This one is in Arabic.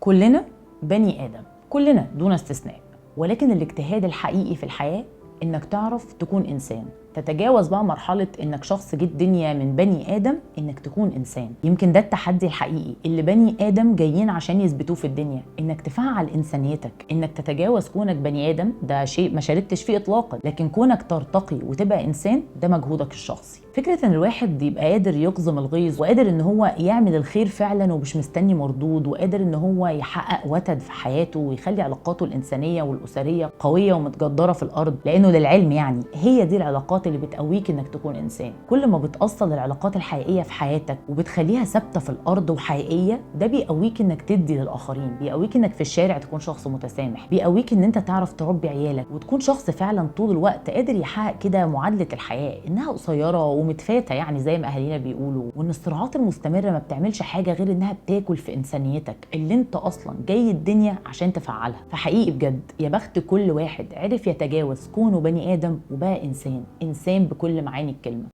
كلنا بني آدم، كلنا دون استثناء، ولكن الاجتهاد الحقيقي في الحياة إنك تعرف تكون إنسان، تتجاوز بقى مرحلة إنك شخص جه الدنيا من بني آدم إنك تكون إنسان. يمكن ده التحدي الحقيقي اللي بني آدم جايين عشان يثبتوه في الدنيا، إنك تفعل إنسانيتك، إنك تتجاوز كونك بني آدم. ده شيء ما شاركتش فيه إطلاقا، لكن كونك ترتقي وتبقى إنسان ده مجهودك الشخصي. فكرة إن الواحد يبقى قادر يقزم الغيظ وقادر إن هو يعمل الخير فعلا ومش مستني مردود، وقادر إن هو يحقق وتد في حياته ويخلي علاقاته الإنسانية والأسرية قوية ومتجدرة في الأرض، لأنه للعلم يعني هي دي العلاقات اللي بتقويك انك تكون انسان. كل ما بتأصل العلاقات الحقيقية في حياتك وبتخليها ثابتة في الارض وحقيقية، ده بيقويك انك تدي للاخرين، بيقويك انك في الشارع تكون شخص متسامح، بيقويك ان انت تعرف تربي عيالك وتكون شخص فعلا طول الوقت قادر يحقق كده معادلة الحياة انها قصيرة ومتفاتة، يعني زي ما اهالينا بيقولوا، وان الصراعات المستمرة ما بتعملش حاجة غير انها بتاكل في انسانيتك اللي انت اصلا جاي الدنيا عشان تفعلها. فحقيقي بجد يا بخت كل واحد عرف يتجاوز كونه بني ادم وبقى انسان بكل معاني الكلمة.